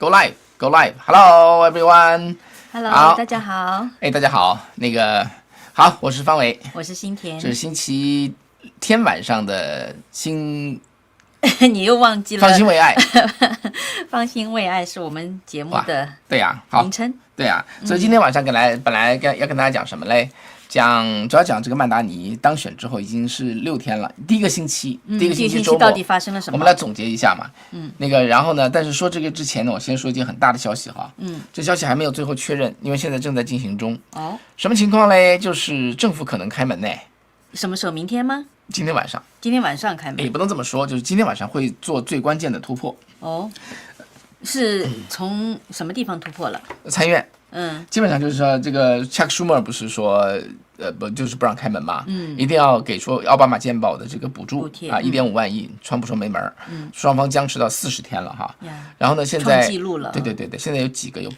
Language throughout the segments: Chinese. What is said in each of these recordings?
Go live, go live. Hello everyone. Hello， 大家好。大家好。好，我是方伟，我是新田。这是星期天晚上的你又忘记了。方兴未艾。方兴未艾是我们节目的名称。对呀，所以今天晚上本来要跟大家讲什么嘞？主要讲这个曼达尼当选之后已经是6天了，第一个星期周末到底发生了什么？我们来总结一下嘛。然后呢，但是说这个之前呢，我先说一件很大的消息哈。这消息还没有最后确认，因为现在正在进行中。哦。什么情况嘞？就是政府可能开门呢。什么时候？明天吗？今天晚上。今天晚上开门。也不能这么说，就是今天晚上会做最关键的突破。哦。是从什么地方突破了？参院。基本上就是说，这个 Chuck Schumer 不是说，就是不让开门嘛，一定要给出奥巴马健保的这个补助啊，1.5万亿，川普说没门，双方僵持到40天了哈。然后呢，现在创纪录了。对，现在有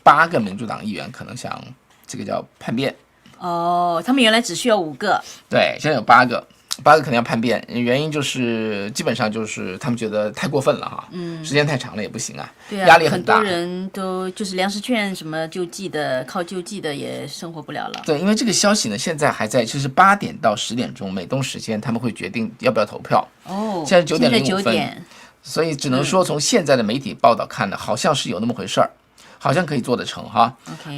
8个民主党议员可能想这个叫叛变。哦，他们原来只需要5个。对，现在有8个可能要叛变，原因就是基本上就是他们觉得太过分了哈，时间太长了也不行啊，对啊，压力很大，很多人都就是粮食券什么靠救济的也生活不了了。对，因为这个消息呢，现在还在，就是8点到10点钟美东时间，他们会决定要不要投票。哦，现在9点05分，9点，所以只能说从现在的媒体报道看呢，好像是有那么回事儿，好像可以做得成哈。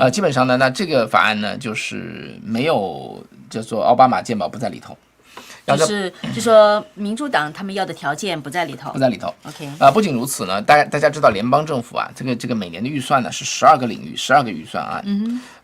基本上呢，那这个法案呢，就是没有叫做奥巴马健保不在里头。就说民主党他们要的条件不在里头。OK。不仅如此呢，大家知道联邦政府啊，这个每年的预算呢是12个领域，12个预算案，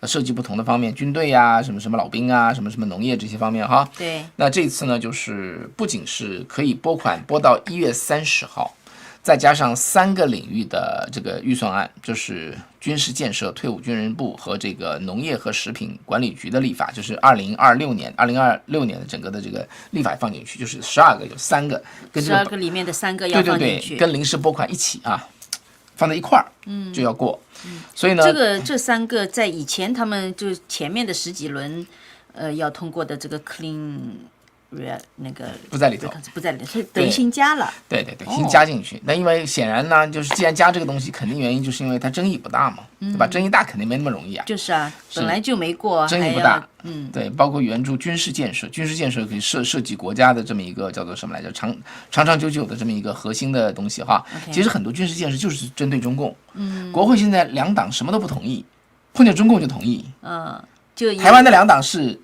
涉及不同的方面，军队啊，什么老兵啊，什么农业这些方面哈。对。那这次呢，就是不仅是可以拨款拨到1月30号。再加上3个领域的这个预算案，就是军事建设、退伍军人部和这个农业和食品管理局的立法，就是2026年的整个的这个立法放进去，就是12个有3个跟这个12个里面的3个要放进去，对，跟临时拨款一起啊，放在一块儿，就要过。所以呢，这3个在以前他们就前面的10几轮，要通过的这个 clean。那个不在里头，所以等于新加了。对，新加进去。那因为显然呢，就是既然加这个东西，肯定原因就是因为它争议不大嘛，对吧？争议大肯定没那么容易啊。就是啊，本来就没过，争议不大。对，包括援助军事建设，军事建设可以涉及国家的这么一个叫做什么来着，长久的这么一个核心的东西哈。其实很多军事建设就是针对中共。国会现在2党什么都不同意，碰见中共就同意。就台湾的2党是。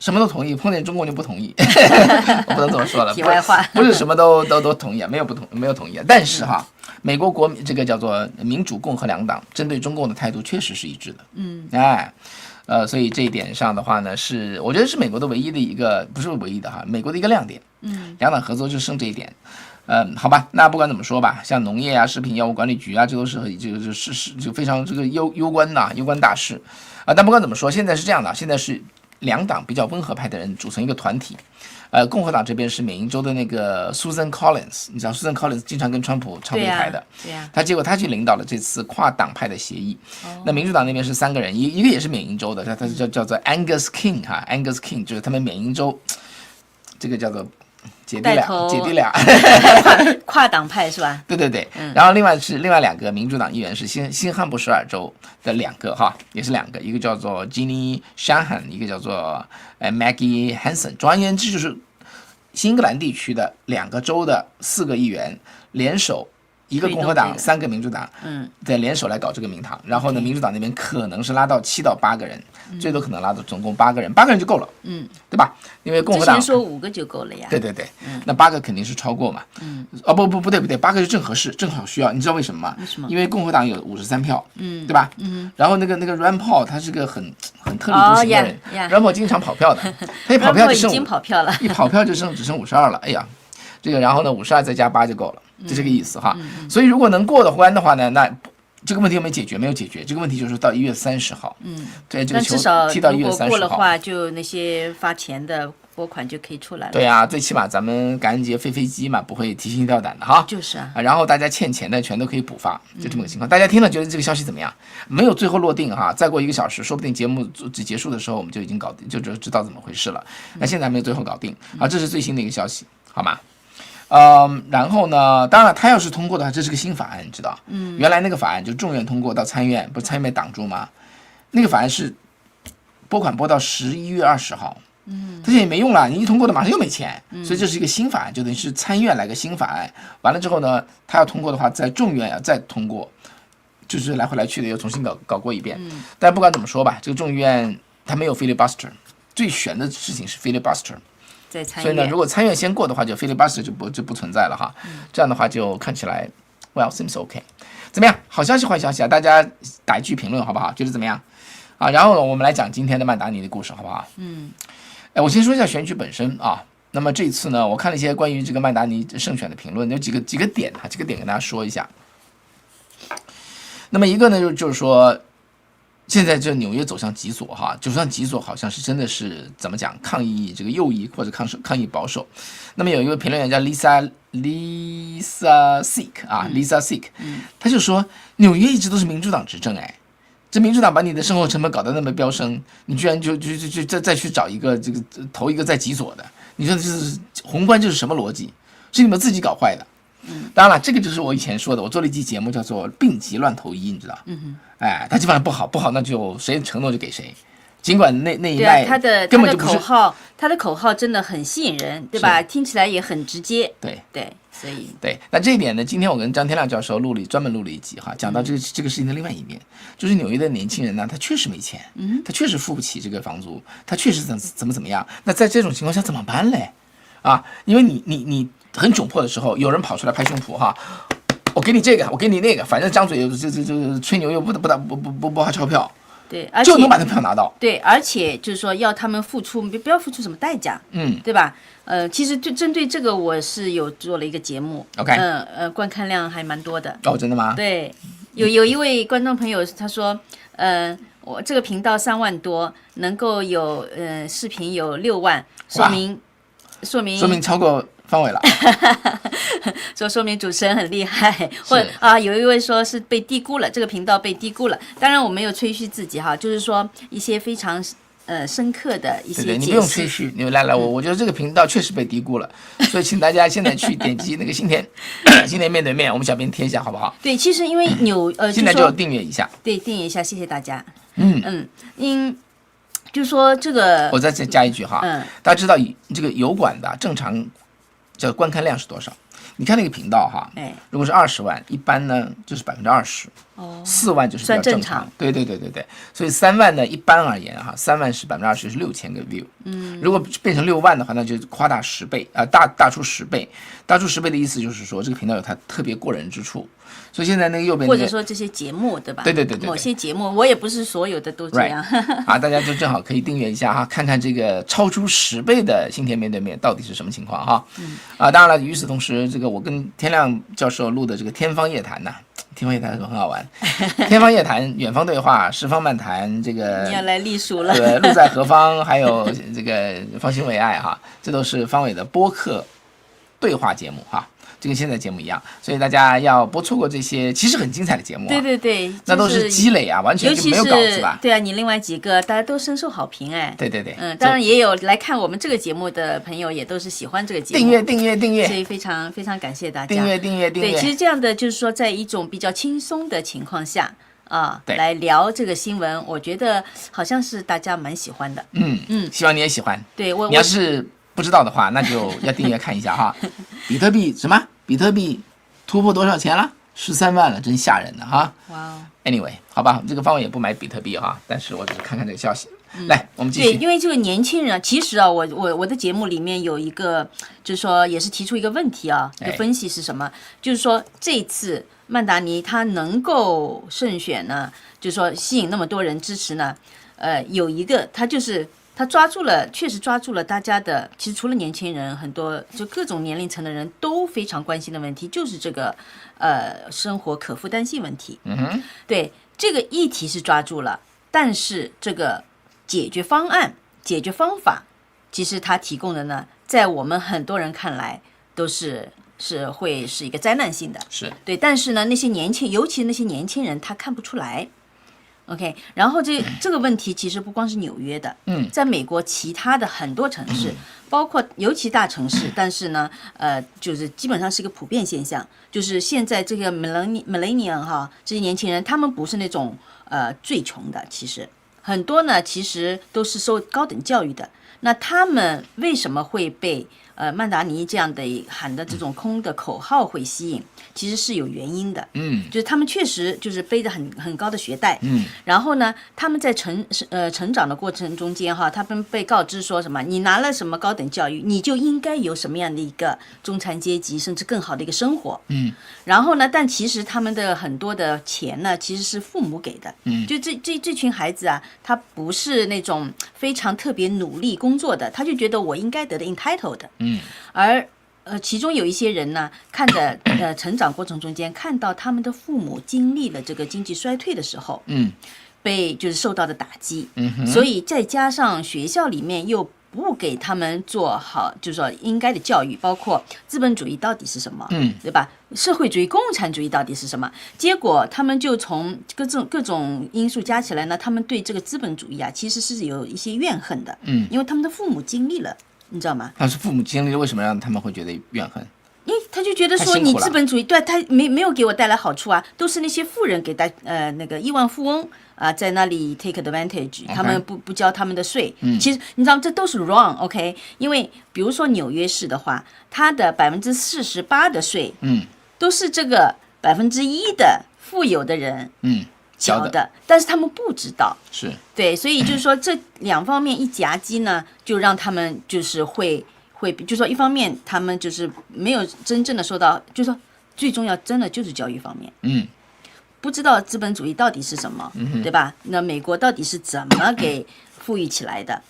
什么都同意，碰见中共就不同意。我不能这么说了，题外话，不是什么都同意啊，没有同意啊。但是哈，美国这个叫做民主共和2党针对中共的态度确实是一致的。所以这一点上的话呢，我觉得是美国的唯一的一个，不是唯一的哈，美国的一个亮点。2党合作就剩这一点。好吧，那不管怎么说吧，像农业啊、食品药物管理局啊，这都是就非常这个攸关大事啊。但不管怎么说，现在是这样的，现在是2党比较温和派的人组成一个团体，共和党这边是缅因州的那个 Susan Collins， 你知道 Susan Collins 经常跟川普唱对台的，结果他去领导了这次跨党派的协议。那民主党那边是3个人，一个也是缅因州的，他叫做 Angus King 哈 ，Angus King 就是他们缅因州这个叫做姐弟俩跨党派是吧？对。然后另外2个民主党议员是新罕布什尔州的2个哈，也是2个，一个叫做 Ginny Shanhan， 一个叫做Maggie Hansen。总而言之，就是新英格兰地区的2个州的4个议员联手。1个共和党，3个民主党，在联手来搞这个名堂。然后呢，民主党那边可能是拉到7到8个人，最多可能拉到总共8个人，8个人就够了，对吧？因为共和党之前说5个就够了呀。对，那8个肯定是超过嘛。不对，8个就正合适，正好需要。你知道为什么吗？为什么？因为共和党有53票，对吧？然后那个 Rand Paul 他是个很特立独行的人，Rand Paul 经常跑票的，他一跑票就剩已经跑票了，一跑票就只剩52了。哎呀，这个然后呢，52再加8就够了。就这个意思哈，所以如果能过得关的话呢，那这个问题有没有解决？没有解决，这个问题就是到1月30号。对，这个球踢到1月30号。如果过的话，就那些发钱的拨款就可以出来了。对啊，最起码咱们感恩节飞飞机嘛，不会提心吊胆的哈。就是啊。然后大家欠钱的全都可以补发，就这么个情况。大家听了觉得这个消息怎么样？没有最后落定哈，再过1个小时，说不定节目结束的时候我们就已经搞定，就知道怎么回事了。那现在还没有最后搞定啊，这是最新的一个消息，好吗？然后呢，当然他要是通过的话，这是个新法案，你知道？原来那个法案就众院通过到参院，不是参院被挡住吗？那个法案是拨款拨到11月20号，他现在也没用了，你一通过的马上又没钱，所以这是一个新法案，就等于是参院来个新法案，完了之后呢，他要通过的话，在众院要再通过，就是来回来去的又重新搞过一遍。但不管怎么说吧，这个众议院他没有 filibuster， 最悬的事情是 filibuster。所以呢，如果参院先过的话，就 filibuster 就不存在了哈。这样的话就看起来 ，well seems OK。怎么样？好消息坏消息啊？大家打一句评论好不好？觉得怎么样？啊，然后我们来讲今天的曼达尼的故事好不好？我先说一下选举本身啊。那么这一次呢，我看了一些关于这个曼达尼胜选的评论，有几个点啊，几个点跟大家说一下。那么一个呢，就是说。现在这纽约走向极左哈，走向极左好像是真的是怎么讲，抗议这个右翼或者抗议保守。那么有一位评论员叫 Lisa Sick 啊，Lisa Sick，他就说纽约一直都是民主党执政，这民主党把你的生活成本搞得那么飙升，你居然就再去找一个这个投一个在极左的，你说这是宏观就是什么逻辑？是你们自己搞坏的。当然了，这个就是我以前说的，我做了一期节目叫做“病急乱投医”，你知道？他基本上不好，那就谁承诺就给谁，尽管那一脉根本就不是。他的口号真的很吸引人，对吧？听起来也很直接。对，所以那这一点呢，今天我跟张天亮教授专门录了一集哈，讲到这个事情的另外一面，就是纽约的年轻人呢，他确实没钱，他确实付不起这个房租，他确实怎么样。那在这种情况下怎么办嘞？啊，因为你很窘迫的时候，有人跑出来拍胸脯哈，我给你这个，我给你那个，反正张嘴就吹牛又不花钞票，对，而且就能把那票拿到。对，而且就是说要他们付出，不要付出什么代价，对吧？其实就针对这个，我是有做了一个节目 ，OK，观看量还蛮多的。哦，真的吗？对，有一位观众朋友他说，我这个频道3万多，能够有视频有6万，说明超过范围了。说明主持人很厉害，或者有一位说是被低估了，这个频道被低估了。当然我没有吹嘘自己哈，就是说一些非常深刻的一些解析。你不用吹嘘，你来，我觉得这个频道确实被低估了，所以请大家现在去点击那个新田面对面，我们小编贴一下好不好？对，其实因为现在就订阅一下，对，订阅一下，谢谢大家。就说这个，我再加一句哈，大家知道这个油管的正常叫观看量是多少？你看那个频道哈，如果是20万，一般呢就是20%，4万就是比较正常。对，所以3万呢，一般而言哈，3万是20%，是6000个 view。如果变成6万的话，那就夸大10倍啊，大出10倍。大出10倍的意思就是说，这个频道有它特别过人之处。所以现在那个右边或者说这些节目对吧？对，某些节目我也不是所有的都这样。大家就正好可以订阅一下哈，看看这个超出10倍的新田面对面到底是什么情况哈。当然了，与此同时，这个我跟天亮教授录的这个天方夜谭呐，天方夜谭是很好玩。天方夜谭，远方对话，十方漫谈，这个你要来隶属了。对，路在何方，还有这个方兴未艾哈，这都是方伟的播客对话节目哈。就跟现在节目一样，所以大家要不错过这些其实很精彩的节目。对，那都是积累啊，完全就没有稿子吧？对啊，你另外几个大家都深受好评对。当然也有来看我们这个节目的朋友，也都是喜欢这个节目。订阅，所以非常非常感谢大家。订阅。对，其实这样的就是说，在一种比较轻松的情况下来聊这个新闻，我觉得好像是大家蛮喜欢的。希望你也喜欢。对你要是不知道的话，那就要订阅看一下哈。比特币突破多少钱了？13万了，真吓人的哈。哇。Anyway， 好吧，这个方伟也不买比特币哈，但是我只是看看这个消息。来，我们继续。对，因为这个年轻人，其实我的节目里面有一个，就是说也是提出一个问题一个分析是什么？就是说这次曼达尼他能够胜选呢，就是说吸引那么多人支持呢，有一个他就是他确实抓住了大家的，其实除了年轻人，很多就各种年龄层的人都非常关心的问题，就是这个生活可负担性问题。对，这个议题是抓住了，但是这个解决方法，其实他提供的呢，在我们很多人看来都是会是一个灾难性的。是对，但是呢，尤其那些年轻人他看不出来。OK， 然后这个问题其实不光是纽约的，在美国其他的很多城市，包括尤其大城市，但是呢，就是基本上是一个普遍现象，就是现在这个 millennial 哈，这些年轻人，他们不是那种最穷的，其实很多呢，其实都是受高等教育的。那他们为什么会被曼达尼这样的喊的这种空的口号会吸引？其实是有原因的，就是他们确实就是背着很高的学贷，然后呢，他们在成长的过程中间哈，他们被告知说什么，你拿了什么高等教育，你就应该有什么样的一个中产阶级，甚至更好的一个生活，然后呢，但其实他们的很多的钱呢，其实是父母给的，就这群孩子啊，他不是那种非常特别努力工作的，他就觉得我应该得的 entitled 的，而其中有一些人呢，看着成长过程中间，看到他们的父母经历了这个经济衰退的时候，被就是受到的打击，所以再加上学校里面又不给他们做好，就是说应该的教育，包括资本主义到底是什么，对吧？社会主义、共产主义到底是什么？结果他们就从各种因素加起来呢，他们对这个资本主义啊，其实是有一些怨恨的，因为他们的父母经历了。你知道吗？但是父母经历了，为什么让他们会觉得怨恨？因为他就觉得说你资本主义对他没有给我带来好处啊，都是那些富人给那个亿万富翁啊，在那里 take advantage， 他们不交他们的税。其实你知道这都是 wrong，OK？因为比如说纽约市的话，它的48%的税，都是这个1%的富有的人，交的，但是他们不知道，是对，所以就是说这两方面一夹击呢，就让他们就是会，就是说一方面他们就是没有真正的受到，就是说最重要真的就是教育方面，不知道资本主义到底是什么，对吧？那美国到底是怎么给富裕起来的？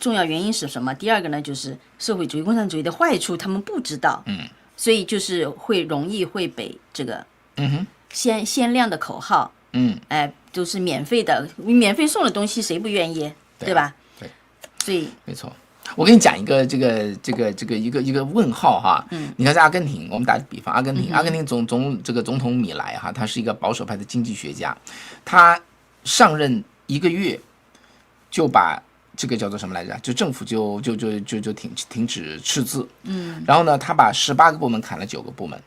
重要原因是什么？第二个呢，就是社会主义、共产主义的坏处他们不知道，所以就是容易会被这个鲜亮的口号。都是免费的，免费送的东西谁不愿意，对吧？对，所以没错。我给你讲一个这个一个问号哈，你看在阿根廷，我们打个比方，阿根廷总统米莱哈，他是一个保守派的经济学家，他上任1个月就把这个叫做什么来着？就政府就停止赤字，然后呢，他把18个部门砍了9个部门。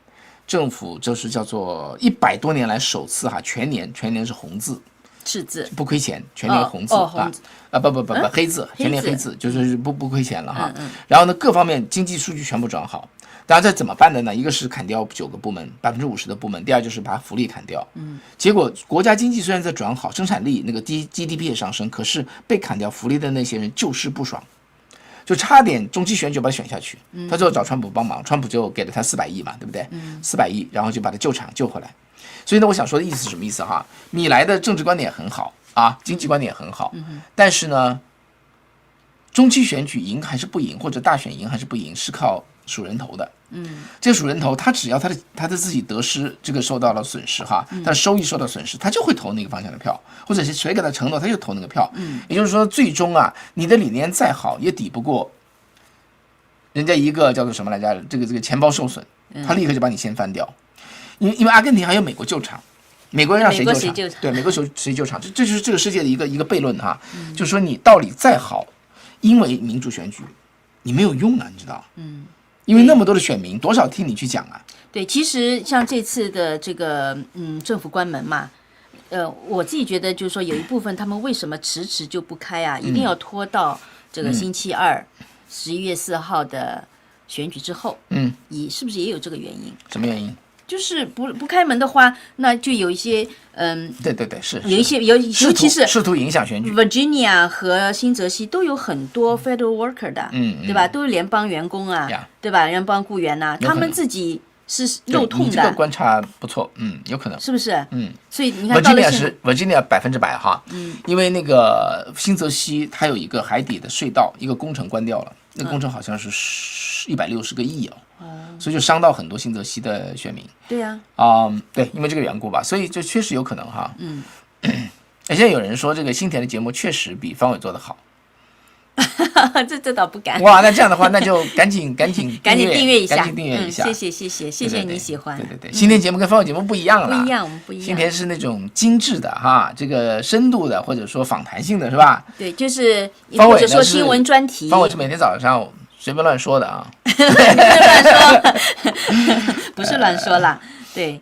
政府就是叫做100多年来首次哈，全年是红字，赤字不亏钱，全年红字不黑字，全年黑字就是不亏钱了哈。然后呢，各方面经济数据全部转好。当然这怎么办的呢？一个是砍掉9个部门，50%的部门；第二就是把福利砍掉。结果国家经济虽然在转好，生产力那个GDP 也上升，可是被砍掉福利的那些人就是不爽。就差点中期选举把他选下去，他最后找川普帮忙，川普就给了他400亿嘛，对不对？400亿，然后就把他救场救回来。所以呢，我想说的意思是什么意思哈？米莱的政治观点很好啊，经济观点也很好，但是呢，中期选举赢还是不赢，或者大选赢还是不赢，是靠数人头的。这个数人头，他只要他的自己得失这个受到了损失哈，他的收益受到损失，他就会投那个方向的票，或者是谁给他承诺，他就投那个票。也就是说，最终啊，你的理念再好，也抵不过人家一个叫做什么来着？这个钱包受损，他立刻就把你先翻掉。因为阿根廷还有美国救场，美国人让谁救场？对，美国谁救场？这就是这个世界的一个悖论哈。就是说你道理再好，因为民主选举你没有用啊，你知道？因为那么多的选民，多少听你去讲啊？对，其实像这次的这个政府关门嘛，我自己觉得就是说有一部分他们为什么迟就不开啊，一定要拖到这个星期二11月4号的选举之后，是不是也有这个原因？什么原因？就是不开门的话，那就有一些对是有一些尤其是试图影响选举。Virginia 和新泽西都有很多 federal worker 的，对吧？都是联邦员工啊，对吧？联邦雇员呐，他们自己是肉痛的。你这个观察不错，有可能是不是？所以你看到了Virginia 100%哈，因为那个新泽西它有一个海底的隧道，一个工程关掉了，那个工程好像是160个亿哦。所以就伤到很多新泽西的选民。对呀，对，因为这个缘故吧，所以就确实有可能哈。现在有人说这个新田的节目确实比方伟做得好，这倒不敢。哇，那这样的话，那就赶紧订阅一下，赶紧订阅一下。谢谢你喜欢。对，新天节目跟方伟节目不一样了，不一样，我们不一样。新天是那种精致的哈，这个深度的或者说访谈性的是吧？对，就是或者说新闻专题。方伟是每天早上随便乱说的啊，不是乱说啦，对。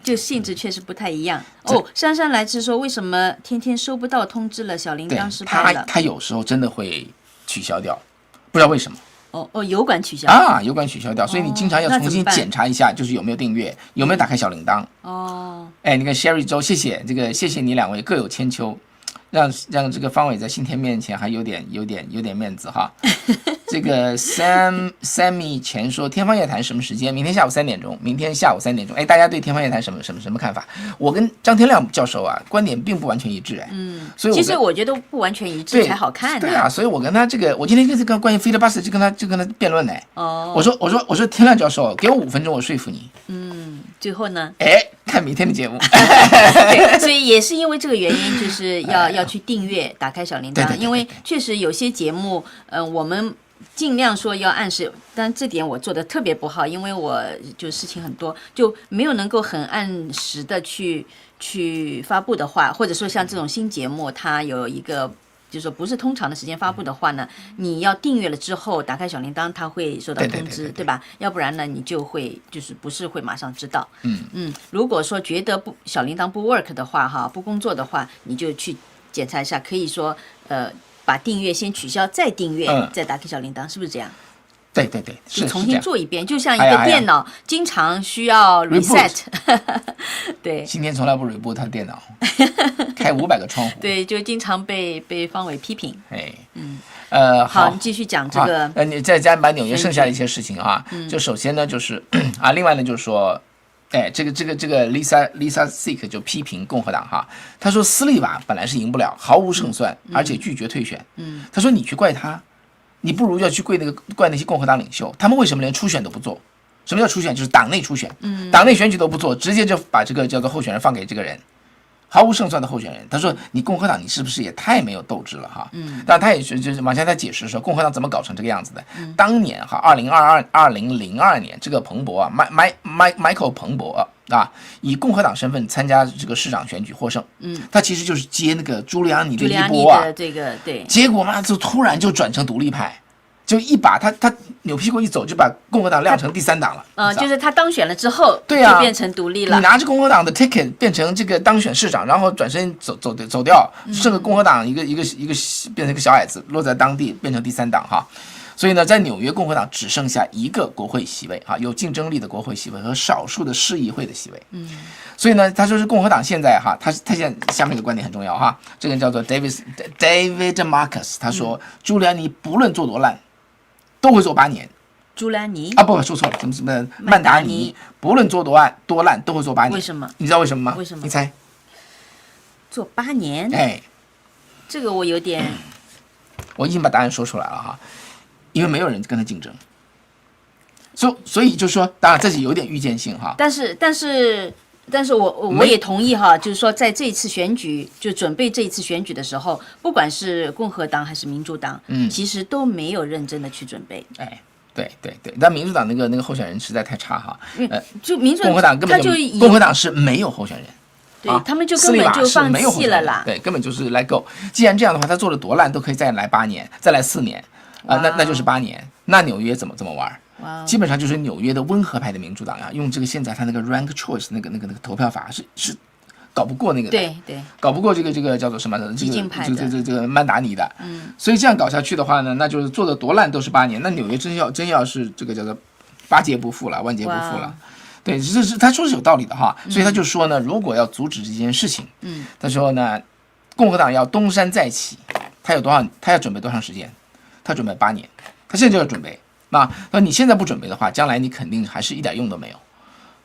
就性质确实不太一样哦。姗姗来迟说，为什么天天收不到通知了？小铃铛失败了。他有时候真的会取消掉，不知道为什么。油管取消啊，油管取消掉，所以你经常要重新检查一下，就是有没有订阅，有没有打开小铃铛。哎，那个 Sherry 周，谢谢你两位各有千秋，让这个方伟在新天面前还有点面子哈。这个 Sammy 前说天方夜谭什么时间？明天下午3点钟。哎，大家对天方夜谭什么看法？我跟张天亮教授啊观点并不完全一致所以其实我觉得不完全一致才好看呢。对啊，所以我跟他我今天跟这个关于 filibuster 就跟他辩论呢。我说天亮教授，给我5分钟，我说服你。最后呢？哎，看明天的节目。对，所以也是因为这个原因，就是要去订阅，打开小铃铛，因为确实有些节目，我们尽量说要按时，但这点我做的特别不好，因为我就事情很多，就没有能够很按时的去发布的话，或者说像这种新节目，它有一个。就是说不是通常的时间发布的话呢，你要订阅了之后打开小铃铛，它会收到通知，对吧？要不然呢，你就会就是不是会马上知道。如果说觉得小铃铛不 work 的话，不工作的话，你就去检查一下，可以说把订阅先取消，再订阅，再打开小铃铛，是不是这样？对，就重新做一遍，就像一个电脑经常需要 reset。对，今天从来不 reboot 他的电脑，开500个窗户。对，就经常被方伟批评。好，你继续讲这个。你再把纽约剩下的一些事情啊，就首先呢就是另外呢就是说，这个 Lisa Sick 就批评共和党哈，他说斯利瓦本来是赢不了，毫无胜算，而且拒绝退选。他说你去怪他。你不如要去怪那些共和党领袖，他们为什么连初选都不做？什么叫初选？就是党内初选，党内选举都不做，直接就把这个叫做候选人放给这个人，毫无胜算的候选人。他说你共和党你是不是也太没有斗志了哈？但他也就是往下他解释说共和党怎么搞成这个样子的。当年哈2002年这个彭博啊，Michael 彭博以共和党身份参加这个市长选举获胜。他其实就是接那个朱利安尼的衣钵啊。这个对。结果嘛，就突然就转成独立派，就一把他扭屁股一走，就把共和党晾成第3党了。就是他当选了之后，对啊，就变成独立了。你拿着共和党的 ticket 变成这个当选市长，然后转身走掉，剩个共和党一个变成一个小矮子，落在当地变成第3党哈。所以呢，在纽约共和党只剩下1个国会席位有竞争力的国会席位和少数的市议会的席位。所以呢，他说是共和党现在他现在下面一个观点很重要哈，这个人叫做 David Marcus， 他说朱利安尼不论做多烂，都会做8年。朱利安尼不说错了，怎么曼达尼不论做多烂都会做8年。为什么？你知道为什么吗？为什么？你猜？做8年？这个我有点，我已经把答案说出来了哈。因为没有人跟他竞争，所以就是说，当然这是有点预见性哈。但是我也同意哈，就是说在这一次选举，就准备这一次选举的时候，不管是共和党还是民主党，其实都没有认真的去准备。对，但民主党那个候选人实在太差哈。就民主共和党根本共和党是没有候选人。对他们就根本就放弃了啦。对，根本就是 let go。既然这样的话，他做了多烂都可以再来8年，再来4年。那就是8年，那纽约怎么玩？基本上就是纽约的温和派的民主党用这个现在他那个 rank choice 那个投票法是搞不过那个的，对，搞不过这个叫做什么的这个曼达尼的，所以这样搞下去的话呢，那就是做的多烂都是8年，那纽约真要是这个叫做8劫不复了，万劫不复了。对，这是他说是有道理的哈，所以他就说呢，如果要阻止这件事情，他说呢，共和党要东山再起，他要准备多长时间？他准备8年，他现在就要准备。那你现在不准备的话，将来你肯定还是一点用都没有。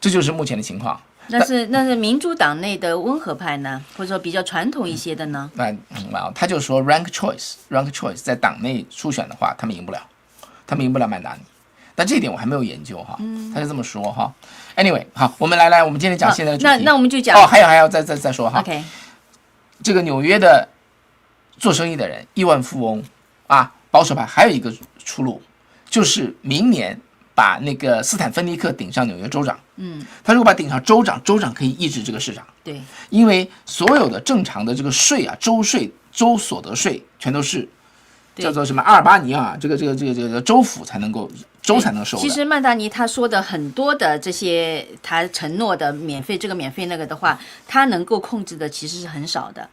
这就是目前的情况。那是民主党内的温和派呢，或者说比较传统一些的呢？他就说 rank choice 在党内初选的话，他们赢不了曼达尼。但这一点我还没有研究哈，他是这么说哈。Anyway， 好，我们今天讲现在的主题。那我们就讲还要再说哈。OK， 这个纽约的做生意的人，亿万富翁。啊，保守派还有一个出路，就是明年把那个斯坦芬尼克顶上纽约州长。他如果把顶上州长，州长可以抑制这个市场。对，因为所有的正常的这个税啊，州税、州所得税全都是叫做什么阿尔巴尼亚这个州府才能够收的。其实曼达尼他说的很多的这些他承诺的免费这个免费那个的话，他能够控制的其实是很少的。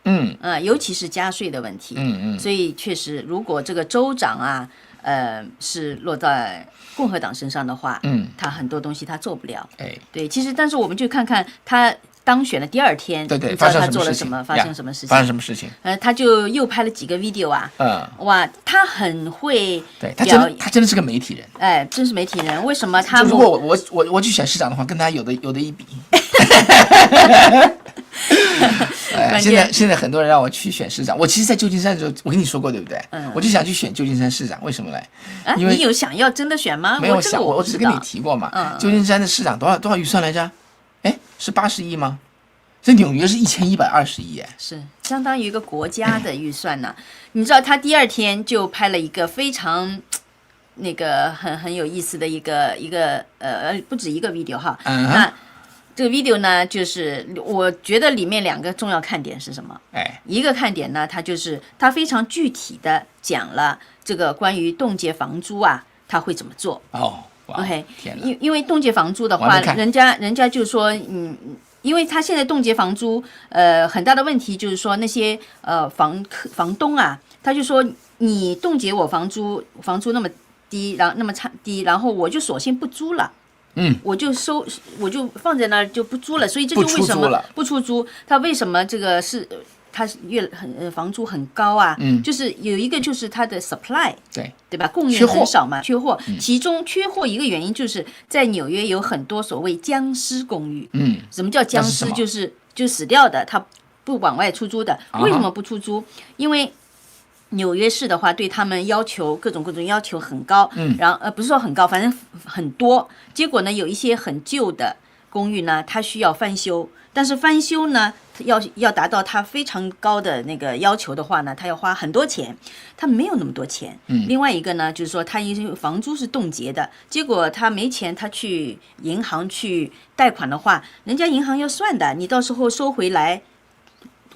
尤其是加税的问题。所以确实，如果这个州长啊，是落在共和党身上的话，他很多东西他做不了。对，其实但是我们就看看他当选的第二天，对，你知道他做了什么，发生什么事情？发生什么事情？他就又拍了几个 video 啊，哇，他很会，对他真的是个媒体人，真是媒体人。为什么他？如果我去选市长的话，跟他有的一比。现在很多人让我去选市长，我其实，在旧金山的时候，我跟你说过，对不对？我就想去选旧金山市长，为什么嘞？因为你有想要真的选吗？没有想，我只是跟你提过嘛。旧金山的市长多少预算来着？是80亿吗？在纽约是1120亿，是相当于一个国家的预算呢。你知道他第二天就拍了一个非常那个很有意思的一个不止一个 video 哈。那这个 video 呢，就是我觉得里面2个重要看点是什么？一个看点呢，他非常具体的讲了这个关于冻结房租啊，他会怎么做。OK， 因为冻结房租的话，人家就说，因为他现在冻结房租，很大的问题就是说那些房东啊，他就说你冻结我房租那么低，那么低，然后我就索性不租了。我就放在那儿就不租了，所以这就为什么不出租？他为什么这个是？它房租很高啊，就是有一个就是它的 supply， 对吧？供应很少嘛，缺货。其中缺货一个原因就是在纽约有很多所谓僵尸公寓。什么叫僵尸？就死掉的，它不往外出租的。为什么不出租？因为纽约市的话，对他们要求各种要求很高，然后不是说很高，反正很多。结果呢，有一些很旧的公寓呢，它需要翻修，但是翻修呢，要达到它非常高的那个要求的话呢，它要花很多钱，它没有那么多钱。另外一个呢，就是说它因为房租是冻结的，结果他没钱，他去银行去贷款的话，人家银行要算的，你到时候收回来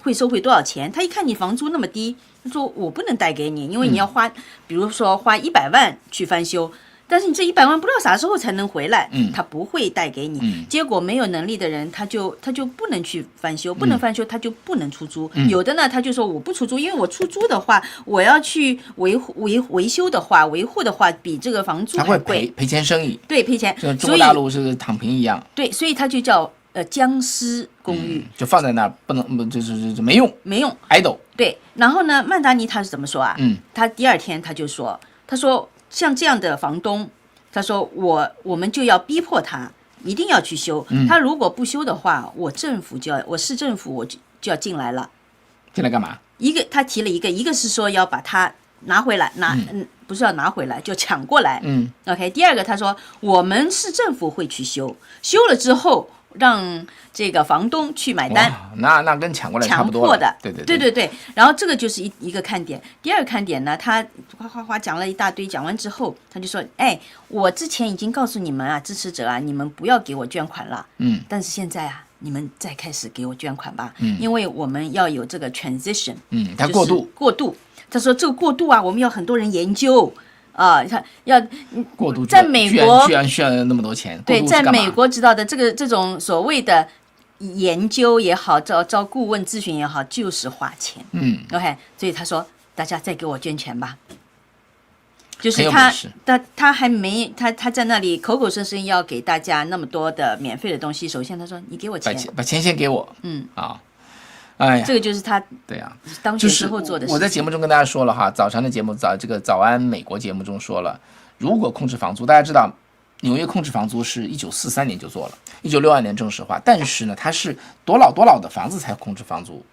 会收回多少钱？他一看你房租那么低，他说我不能贷给你，因为你要花，比如说花100万去翻修。但是你这100万不知道啥时候才能回来，他不会贷给你。结果没有能力的人，他就不能去翻修，不能翻修他就不能出租。有的呢，他就说我不出租，因为我出租的话，我要去维修的话，维护的话，比这个房租还贵，赔钱生意。对，赔钱。像中国大陆是躺平一样。对，所以他就叫僵尸公寓，就放在那儿不能就是没用idle。对，然后呢，曼达尼他是怎么说啊？他第二天他就说，他说。像这样的房东，他说我们就要逼迫他一定要去修，他如果不修的话，我市政府我就要进来了。进来干嘛？他提了一个是说要把它拿回来，不是要拿回来，就抢过来。OK， 第二个他说我们市政府会去修了之后。让这个房东去买单，那跟抢过来差不多了。强迫的，对。然后这个就是一个看点。第二个看点呢，他哗讲了一大堆，讲完之后，他就说：“我之前已经告诉你们啊，支持者啊，你们不要给我捐款了。但是现在啊，你们再开始给我捐款吧。因为我们要有这个 transition，它过渡。他说这个过渡啊，我们要很多人研究。”他要过渡，在美国居然需要那么多钱。对，在美国知道的这种所谓的研究也好，招顾问咨询也好，就是花钱。OK， 所以他说大家再给我捐钱吧。就是他还没他在那里口口声声要给大家那么多的免费的东西，首先他说你给我钱，把钱先给我。这个就是他当选之后做的事情。我在节目中跟大家说了哈，早上的节目早安美国节目中说了，如果控制房租，大家知道纽约控制房租是1943年就做了，1962年正式化，但是呢，它是多老的房子才控制房租，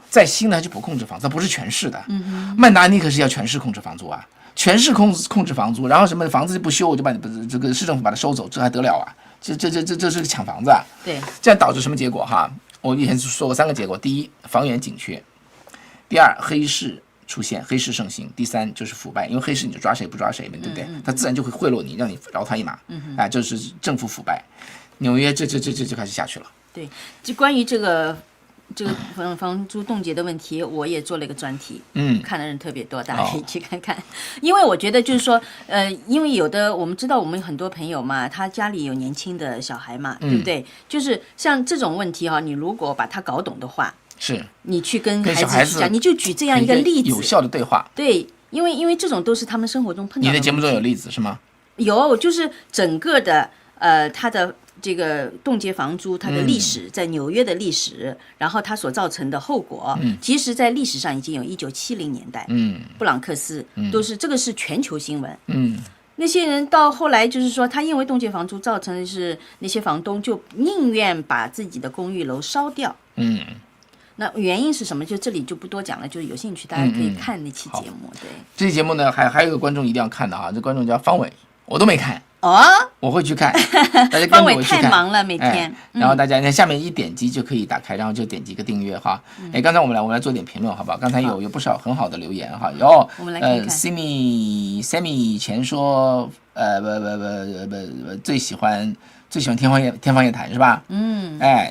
再新的就不控制房租，它不是全市的。曼达尼可是要全市控制房租啊，全市控制房租，然后什么房子不修，我就把这个市政府把它收走，这还得了啊？这是个抢房子啊！对，这样导致什么结果哈？我以前说过3个结果：第一，房源紧缺；第二，黑市出现，黑市盛行。第三就是腐败，因为黑市你就抓谁不抓谁嘛，对不对？他自然就会贿赂你，让你饶他一马。这是政府腐败。纽约这就开始下去了。对，就关于这个房租冻结的问题，我也做了一个专题，看的人特别多，大家可以去看看。因为我觉得就是说，因为有的我们知道，我们很多朋友嘛，他家里有年轻的小孩嘛，对不对？就是像这种问题哈，你如果把它搞懂的话，是你去跟孩子去讲，你就举这样一个例子，有效的对话。对，因为这种都是他们生活中碰到的。你的节目中有例子是吗？有，就是整个的它的这个冻结房租，它的历史，在纽约的历史，然后它所造成的后果，其实在历史上已经有1970年代，布朗克斯都是这个是全球新闻，那些人到后来就是说，他因为冻结房租造成的是那些房东就宁愿把自己的公寓楼烧掉，那原因是什么？就这里就不多讲了，就是有兴趣大家可以看那期节目。对，这期节目呢，还有一个观众一定要看的啊，这观众叫方伟，我都没看。我会去看，大家跟着我去看。太忙了，每天。然后大家下面一点击就可以打开，然后就点击一个订阅哈。刚才我们来做点评论，好不好？刚才有不少很好的留言哈。我们来看看。Sammy 以前说最喜欢天方夜谭是吧？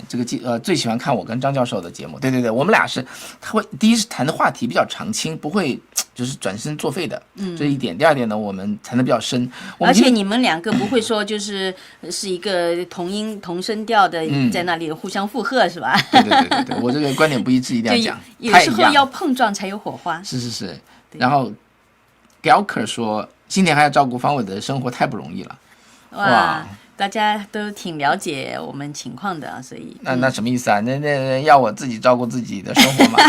这个最喜欢看我跟张教授的节目。对，我们俩是他会第一是谈的话题比较常青，不会就是转身作废的，这一点。第二点呢，我们谈的比较深，而且你们两个不会说就是一个同音同声调的在那里互相附和是吧？对，我这个观点不一致一定要讲，有时候要碰撞才有火花。是。然后 Galker 说，今年还要照顾方伟的生活太不容易了，哇。大家都挺了解我们情况的，所以那什么意思啊？那要我自己照顾自己的生活吗？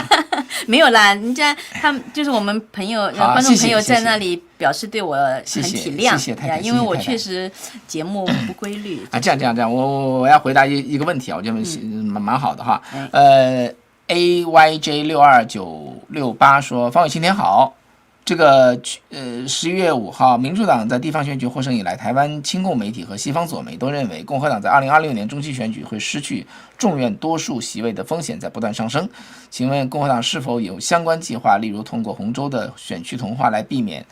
没有啦，人家他们就是我们朋友、观众朋友在那里表示对我很体谅，谢谢因为我确实节目不规律这样，我要回答一个问题啊，我觉得蛮好的哈。AYJ62968 说，方伟新年好。这个11月5号，民主党在地方选举获胜以来，台湾亲共媒体和西方左媒都认为，共和党在2026年中期选举会失去众院多数席位的风险在不断上升。请问共和党是否有相关计划，例如通过洪州的选区同化来避免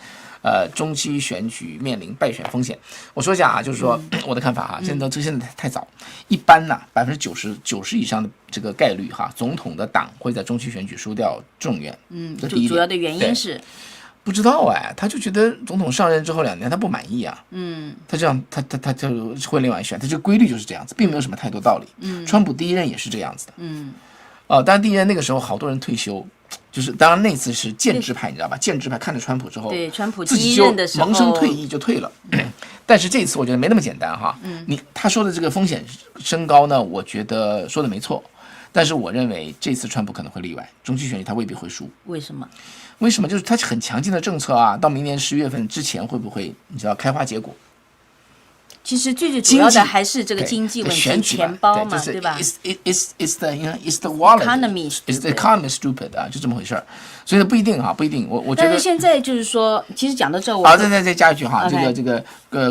中期选举面临败选风险？我说一下啊，就是说我的看法哈，现在太早。一般呢，90%以上的这个概率哈，总统的党会在中期选举输掉众院。这第一点。主要的原因是。不知道他就觉得总统上任之后2年他不满意啊，他这样他就会另外选，他这个规律就是这样子，并没有什么太多道理。川普第一任也是这样子的，当然第一任那个时候好多人退休，就是当然那次是建制派，你知道吧？建制派看着川普之后，对川普自己就萌生退役就退了。但是这次我觉得没那么简单哈，他说的这个风险升高呢，我觉得说的没错。但是我认为这次川普可能会例外，中期选举他未必会输。为什么？就是他很强劲的政策啊，到明年10月份之前会不会你知道开花结果？其实最主要的还是这个经济问题，钱包嘛，对吧 ？It's the wallet, it's the economy stupid 啊，就这么回事儿。所以不一定啊，不一定。我觉得。但是现在就是说，其实讲到这，好，再加一句哈，这个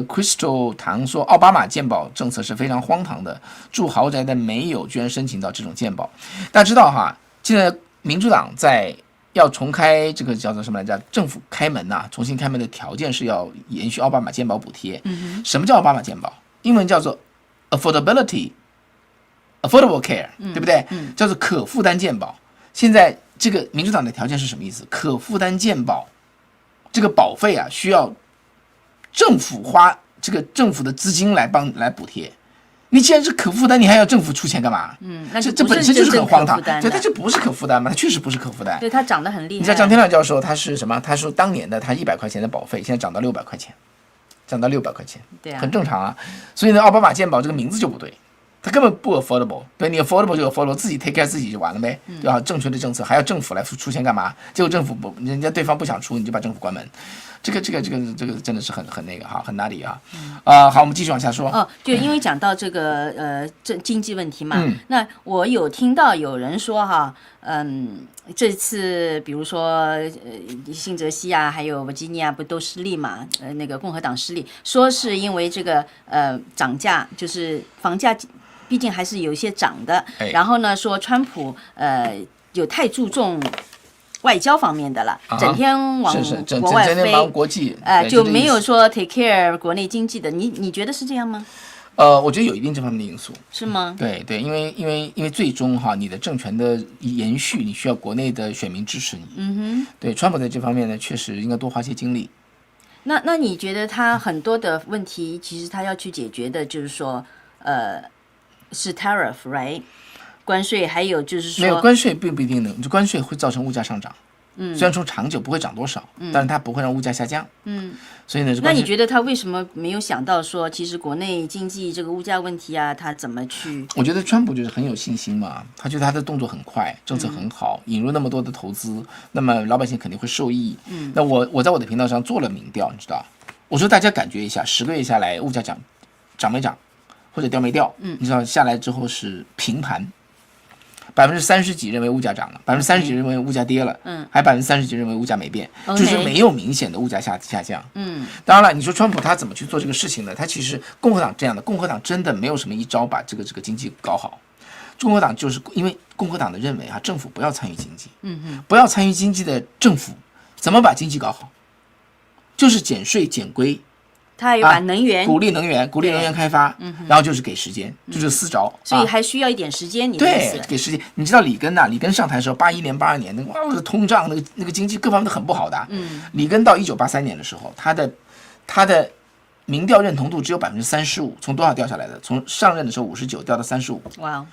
Crystal 唐说，奥巴马健保政策是非常荒唐的，住豪宅的没有居然申请到这种健保。大家知道哈，现在民主党在。要重开这个叫做什么来着？政府开门重新开门的条件是要延续奥巴马健保补贴。什么叫奥巴马健保？英文叫做 affordable care，对不对？叫做可负担健保。现在这个民主党的条件是什么意思？可负担健保这个保费需要政府花这个政府的资金来补贴。你既然是可负担，你还要政府出钱干嘛？这本身就是很荒唐。对，它就不是可负担嘛，它确实不是可负担。对，它涨得很厉害。你知道张天亮教授他是什么？他说当年的他100块钱的保费，现在涨到600块钱，对啊，很正常啊。所以呢，奥巴马健保这个名字就不对，它根本不 affordable。对，你 affordable 就 affordable， 自己 take care 自己就完了呗，对吧？正确的政策还要政府来出钱干嘛？结果政府不，人家对方不想出，你就把政府关门。这个真的是很那个哈，很哪里啊？好，我们继续往下说。就因为讲到这个经济问题嘛，那我有听到有人说哈，这次比如说新泽西还有维吉尼亚不都失利嘛？那个共和党失利，说是因为这个涨价，就是房价毕竟还是有一些涨的。然后呢，说川普有太注重外交方面的了，整天往国外飞，忙国际，就没有说 take care 国内经济的。你觉得是这样吗？我觉得有一定这方面的因素，是吗？对，因为最终哈，你的政权的延续，你需要国内的选民支持你。对，川普在这方面呢，确实应该多花些精力。那你觉得他很多的问题，其实他要去解决的，就是说，是 tariff，right？ 关税，还有就是说，没有关税并不一定能，就关税会造成物价上涨。虽然从长久不会涨多少，但是它不会让物价下降。所以呢，那你觉得他为什么没有想到说，其实国内经济这个物价问题啊，他怎么去？我觉得川普就是很有信心嘛，他觉得他的动作很快，政策很好，引入那么多的投资，那么老百姓肯定会受益。那我在我的频道上做了民调，你知道，我说大家感觉一下，10个月下来物价涨没涨，或者掉没掉？你知道下来之后是平盘。30%几认为物价涨了，30%几认为物价跌了，还30%几认为物价没变，就是没有明显的物价下降。当然了，你说川普他怎么去做这个事情呢？他其实共和党这样的，共和党真的没有什么一招把这个经济搞好。共和党就是因为共和党的认为啊，政府不要参与经济，不要参与经济的政府怎么把经济搞好？就是减税减规。他也把能源、鼓励能源开发，然后就是给时间，就是4招，所以还需要一点时间。你的意思？对，给时间。你知道里根上台的时候，81年、82年那个通胀，那个经济各方面都很不好的。里根到1983年的时候，他的民调认同度只有35%，从多少掉下来的？从上任的时候59掉到35%。哇！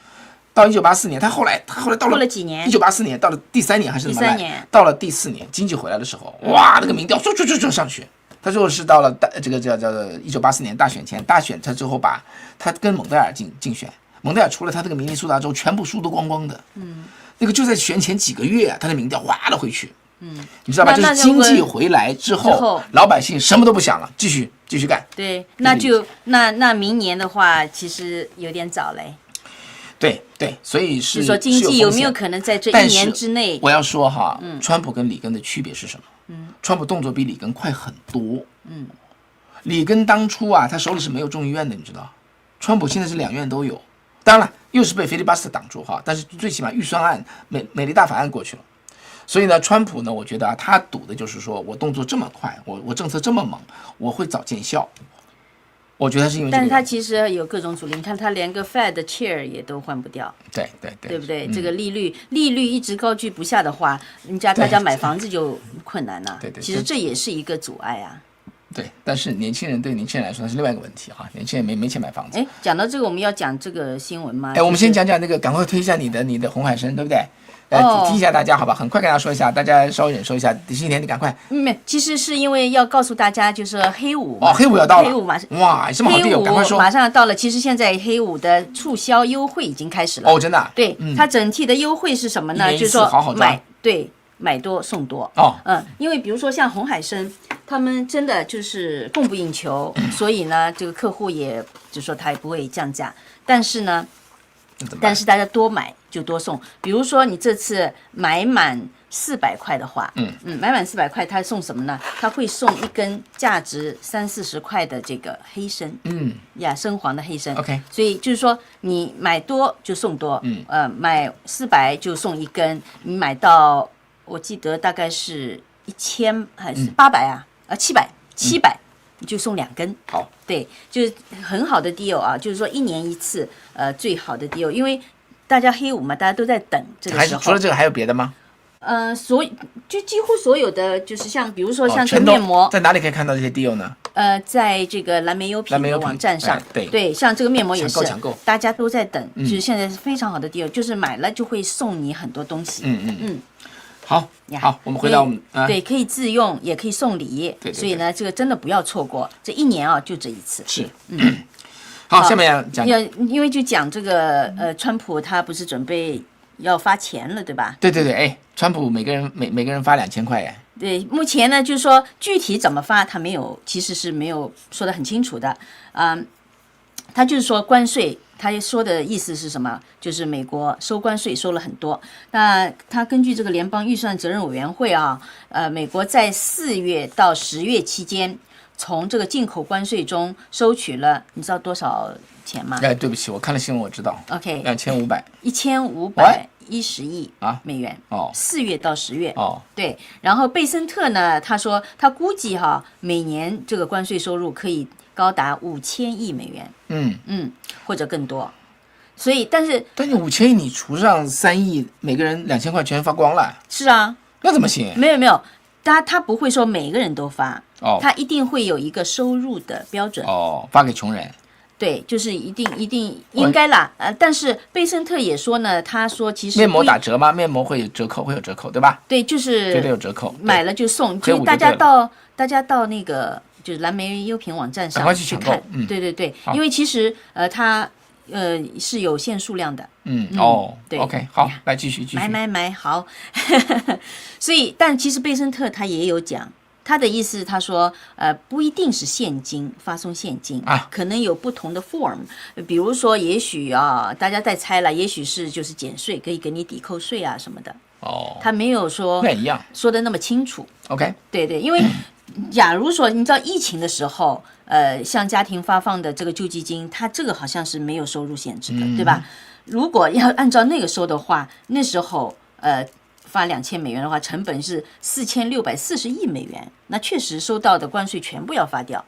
到1984年，他后来到了几年？1984年到了第3年还是怎么来？第3年到了第4年，经济回来的时候，哇，那个民调唰上去。他最后是到了这个叫1984年大选前，他最后把他跟蒙代尔竞选，蒙代尔除了他这个民意苏达州，全部输得光光的。那个就在选前几个月，他的民调哗了回去。你知道吧？就是经济回来之后，老百姓什么都不想了，继续干。对，那明年的话，其实有点早嘞。对，所以是说经济有没有可能在这1年之内？我要说哈，川普跟里根的区别是什么？川普动作比里根快很多。里根当初啊，他手里是没有众议院的，你知道？川普现在是2院都有，当然了，又是被菲利巴斯特挡住哈，但是最起码预算案、美丽大法案过去了。所以呢，川普呢，我觉得啊，他赌的就是说我动作这么快，我政策这么猛，我会早见效。我觉得是因为这个，但是他其实有各种阻力，你看他连个 Fed chair 也都换不掉，对不对？这个利率一直高居不下的话，大家买房子就困难了。对，其实这也是一个阻碍啊。对，但是对年轻人来说那是另外一个问题哈，年轻人没钱买房子。讲到这个，我们要讲这个新闻吗？我们先讲那个，赶快推一下你的红海参，对不对？提一下大家好吧，很快跟大家说一下，大家稍微忍受一下。第7天你赶快。其实是因为要告诉大家，就是黑五嘛。黑五要到了。黑五马上。哇，这么好地友，赶快说。马上要到了，其实现在黑五的促销优惠已经开始了。真的。对，它整体的优惠是什么呢？就是说买多送多。因为比如说像红海参，他们真的就是供不应求，所以呢，这个客户也就说他也不会降价，但是大家多买就多送。比如说你这次买满400块的话，买满400块，他送什么呢？他会送1根价值30-40块的这个黑参，深黄的黑参。OK， 所以就是说你买多就送多，买400就送1根，你买到我记得大概是1000还是800啊？700，你就送2根。好，对，就是很好的 deal 啊，就是说1年1次，最好的 deal， 因为大家黑五嘛，大家都在等这个时候。除了这个还有别的吗？就几乎所有的，就是比如说像这个面膜，在哪里可以看到这些 deal 呢？在这个蓝莓优品的网站上，对，像这个面膜也是，大家都在等，就是现在是非常好的 deal，就是买了就会送你很多东西。好，我们回到我们对，可以自用，也可以送礼，所以呢，这个真的不要错过，这1年啊就这一次。是，好，下面讲，因为就讲这个川普他不是准备要发钱了，对吧？对，川普每个人发2000块耶。对，目前呢就是说具体怎么发，他其实是没有说得很清楚的，他就是说关税。他说的意思是什么？就是美国收关税收了很多。那他根据这个联邦预算责任委员会啊，美国在4月到10月期间，从这个进口关税中收取了，你知道多少钱吗？对不起，我看了新闻，我知道。OK，2500。10亿美元，4月到10月对。然后贝森特呢，他说他估计每年这个关税收入可以高达5000亿美元，或者更多。所以，但是5000亿你除上3亿，每个人2000块全发光了。是啊，那怎么行？没有，他不会说每个人都发，他一定会有一个收入的标准发给穷人。对，就是一定应该啦，但是贝森特也说呢，他说其实面膜打折吗？面膜会有折扣，对吧？对，就是绝对有折扣，买了就送，就大家到那个就是蓝莓优品网站上去看，对，因为其实它是有限数量的，对 ，OK， 好，来继续，买好，所以但其实贝森特他也有讲。他的意思，他说，不一定是现金发送现金可能有不同的 form， 比如说，也许大家在猜了，也许是就是减税，可以给你抵扣税啊什么的。他没有说说的那么清楚。OK， 对，因为假如说你知道疫情的时候，向家庭发放的这个救济金，它这个好像是没有收入限制的，对吧？如果要按照那个收的话，那时候发2000美元的话，成本是4640亿美元，那确实收到的关税全部要发掉。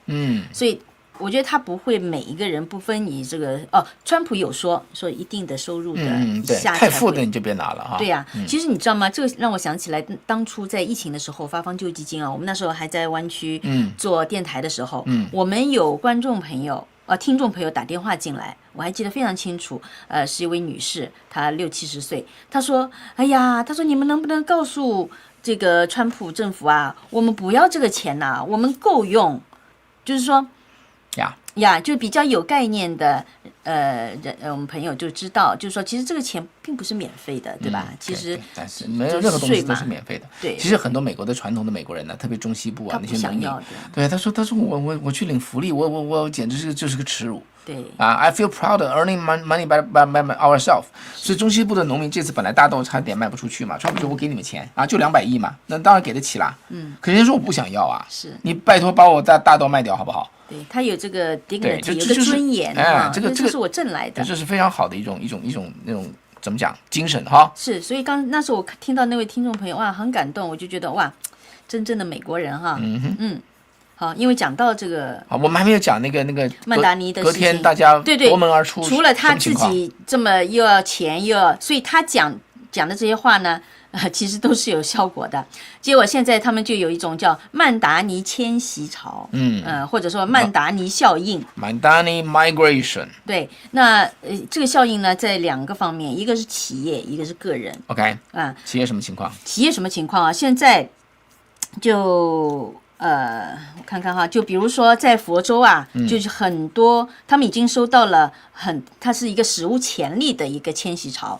所以我觉得他不会每一个人不分你这个川普有说一定的收入的对，太富的你就别拿了哈。对呀，其实你知道吗？这个让我想起来，当初在疫情的时候发放救济金我们那时候还在湾区做电台的时候，我们有观众朋友。听众朋友打电话进来，我还记得非常清楚。是一位女士，她60-70岁。她说：“哎呀，她说你们能不能告诉这个川普政府我们不要这个钱我们够用。”就是说，就比较有概念的我们朋友就知道，就是说，其实这个钱并不是免费的，对吧？其实但是没有任何东西都是免费的。对，其实很多美国的传统的美国人呢，特别中西部那些农民，对他说我去领福利，我简直就是个耻辱。对I feel proud of earning money by ourselves。所以中西部的农民这次本来大豆差点卖不出去嘛，川普说我给你们钱就200亿嘛，那当然给得起啦。可人家说我不想要是你拜托把我大豆卖掉好不好？对，他有这个 dignity， 有个尊严这个是我挣来的，这是非常好的一种那种怎么讲精神哈。是，所以那时候我听到那位听众朋友很感动，我就觉得真正的美国人哈。好，因为讲到这个，好，我们还没有讲那个曼达尼的事情，隔天大家夺门而出，除了他自己这么又要钱又要，所以他讲的这些话呢，其实都是有效果的。结果现在他们就有一种叫曼达尼迁徙潮，或者说曼达尼效应 ，Mandani migration。对，那这个效应呢，在2个方面，一个是企业，一个是个人。OK， 企业什么情况？企业什么情况现在就。我看看就比如说在佛州就是很多他们已经收到了它是一个史无前例的一个迁徙潮。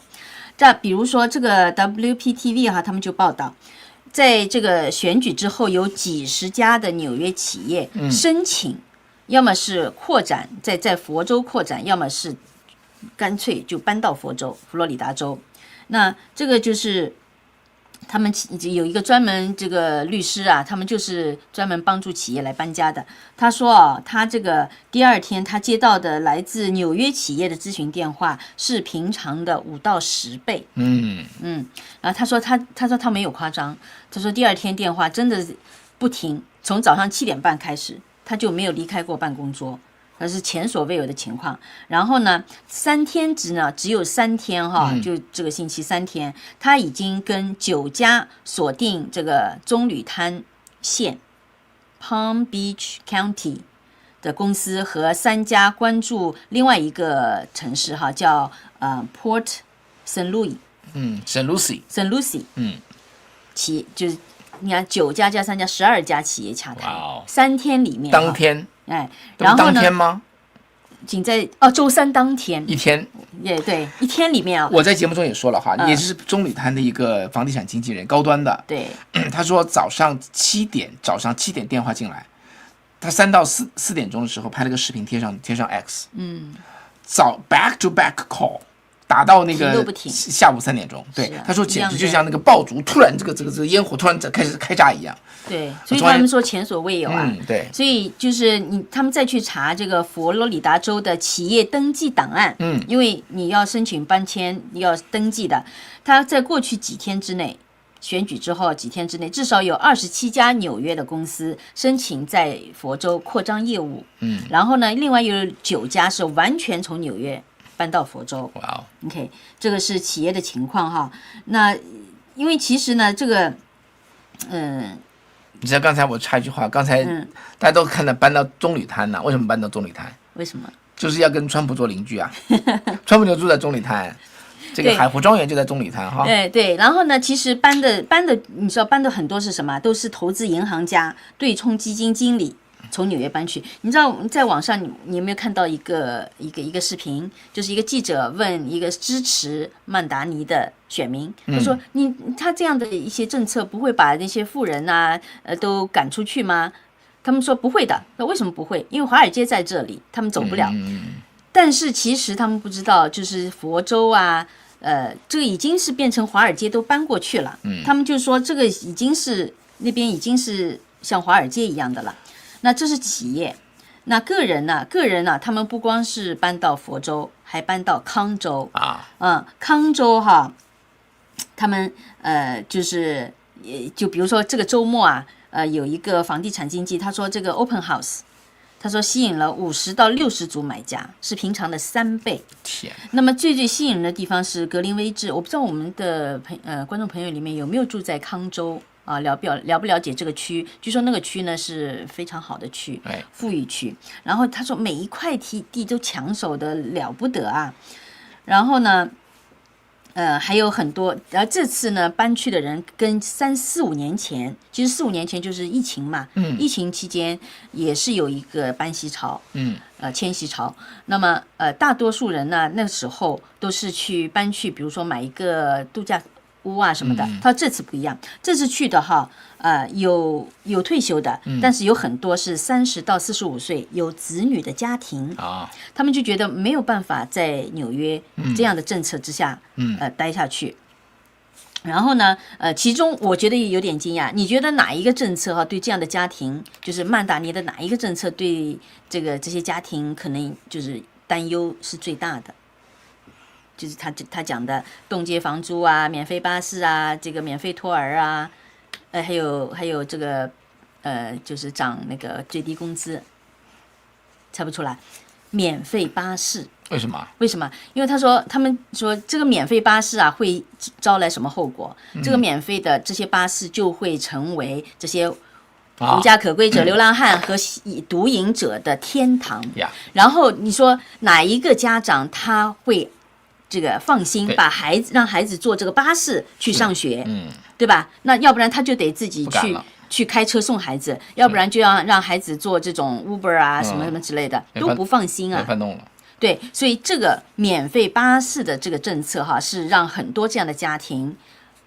比如说这个 WPTV 他们就报道，在这个选举之后，有几十家的纽约企业申请，要么是扩展在佛州扩展，要么是干脆就搬到佛罗里达州。那这个就是他们有一个专门这个律师他们就是专门帮助企业来搬家的。他说他这个第2天他接到的来自纽约企业的咨询电话是平常的5到10倍。然后他说他没有夸张，他说第2天电话真的不停，从早上7点半开始，他就没有离开过办公桌。那是前所未有的情况。然后呢，3天只有3天就这个星期3天，他已经跟9家锁定这个棕榈滩县 Palm Beach County 的公司和3家关注另外一个城市叫Port St. Louis。St. Lucie。就是你看9家加3家12家企业洽谈，3天里面当天。然后呢？当天吗？仅在周3当天一天，对，1天里面我在节目中也说了也是棕榈滩的一个房地产经纪人，高端的。对，他说早上7点电话进来，他3到4点钟的时候拍了个视频贴上 X，早 back to back call 打到那个停都不停下午3点钟。对，是啊他说简直一样的就像那个爆竹突然这个烟火突然开始开炸一样。对，所以他们说前所未有啊。对。所以就是他们再去查这个佛罗里达州的企业登记档案，因为你要申请搬迁要登记的，他在过去几天之内。选举之后几天之内，至少有27家纽约的公司申请在佛州扩张业务。然后呢，另外有9家是完全从纽约搬到佛州。哇 OK， 这个是企业的情况哈。那因为其实呢，这个，你知道刚才我插一句话，刚才大家都看到搬到棕榈滩呢，为什么搬到棕榈滩？为什么？就是要跟川普做邻居啊，川普就住在棕榈滩。这个海湖庄园就在棕榈滩哈。对，然后呢，其实搬的，你知道搬的很多是什么？都是投资银行家、对冲基金经理从纽约搬去。你知道在网上你有没有看到一个视频？就是一个记者问一个支持曼达尼的选民，他说他这样的一些政策不会把那些富人啊都赶出去吗？他们说不会的。那为什么不会？因为华尔街在这里，他们走不了。但是其实他们不知道，就是佛州啊。这个已经是变成华尔街都搬过去了，他们就说这个已经是那边已经是像华尔街一样的了。那这是企业，那个人呢？他们不光是搬到佛州，还搬到康州啊，康州哈，他们就是就比如说这个周末啊，有一个房地产经纪，他说这个 open house。他说吸引了50到60组买家，是平常的3倍。天！那么最吸引人的地方是格林威治，我不知道我们的观众朋友里面有没有住在康州啊？了不了解这个区？据说那个区呢是非常好的区，富裕区。然后他说每一块地都抢手的了不得啊。然后呢？还有很多，然后这次呢搬去的人跟3、4、5年前，其实4、5年前就是疫情嘛，疫情期间也是有一个搬徙潮，迁徙潮。那么大多数人呢那时候都是搬去，比如说买一个度假屋啊什么的。他这次不一样，这次去的哈，有退休的，但是有很多是30到45岁有子女的家庭啊，他们就觉得没有办法在纽约这样的政策之下，待下去。然后呢，其中我觉得也有点惊讶，你觉得哪一个政策哈对这样的家庭，就是曼达尼的哪一个政策对这些家庭可能就是担忧是最大的？就是他讲的冻结房租啊，免费巴士啊，这个免费托儿啊，还有这个就是涨那个最低工资，猜不出来，免费巴士。为什么？因为他们说这个免费巴士啊会招来什么后果？这个免费的这些巴士就会成为这些无家可归者、流浪汉和毒瘾者的天堂。然后你说哪一个家长他会这个放心把让孩子坐这个巴士去上学，对吧？那要不然他就得自己去开车送孩子，要不然就要让孩子做这种 Uber 啊什么什么之类的，都不放心啊。没法弄了。对，所以这个免费巴士的这个政策哈，是让很多这样的家庭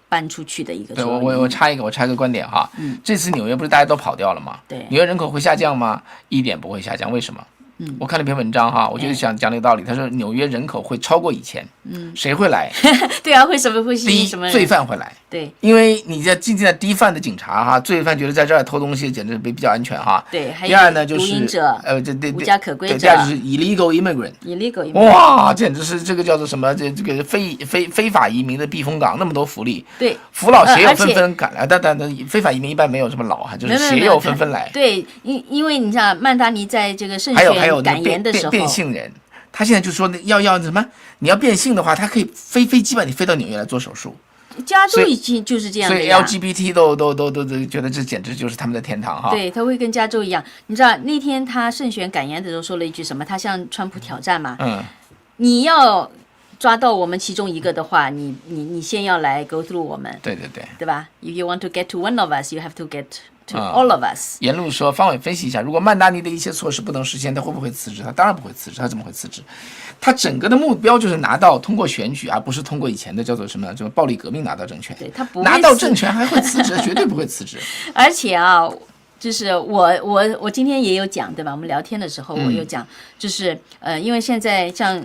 搬出去的一个。对，我插一个观点哈，这次纽约不是大家都跑掉了吗？对，纽约人口会下降吗？一点不会下降，为什么？我看了一篇文章哈，我就是想讲这个道理。他说纽约人口会超过以前，谁会来？对啊，会什么会吸引什么人？罪犯会来。对，因为你在进在低犯的警察哈，罪犯觉得在这儿偷东西简直比较安全哈。对，还有第二呢就是毒瘾者，对无家可归者。第二就是 illegal immigrant。哇，简直是这个叫做什么？这个非法移民的避风港，那么多福利。对，扶老携幼纷纷赶来，但非法移民一般没有这么老哈，就是携幼纷纷来。对，因为你想曼达尼在这个胜选感言的时候，变性人，他现在就说要什么？你要变性的话，他可以飞机把你飞到纽约来做手术。加州已经就是这样的呀，所以 LGBT 都觉得这简直就是他们的天堂哈。对，他会跟加州一样。你知道那天他胜选感言的时候说了一句什么？他向川普挑战嘛，你要抓到我们其中一个的话，你先要来 go through 我们，对吧 ？If you want to get to one of us, you have to get to all of us。言路说，方伟分析一下，如果曼达尼的一些措施不能实现，他会不会辞职？他当然不会辞职，他怎么会辞职？他整个的目标就是通过选举，而不是通过以前的叫做什么暴力革命拿到政权。对，他不会拿到政权还会辞职，绝对不会辞职。而且啊，就是我今天也有讲，对吧？我们聊天的时候我有讲，就是因为现在像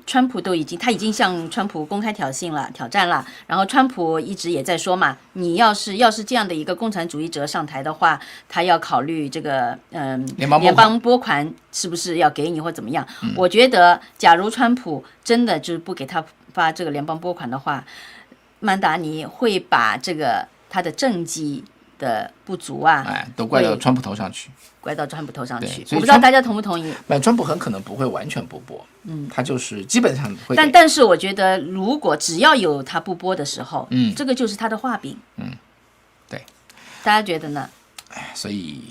川普他已经向川普公开挑战了，然后川普一直也在说嘛，你要是这样的一个共产主义者上台的话，他要考虑这个联邦拨款是不是要给你或怎么样？我觉得假如川普真的就是不给他发这个联邦拨款的话，曼达尼会把这个他的政绩的不足啊，都怪到川普头上去，怪到川普头上去。我不知道大家同不同意。川普很可能不会完全不播，他就是基本上会。但是我觉得，如果只要有他不播的时候，这个就是他的画饼。对，大家觉得呢？所以。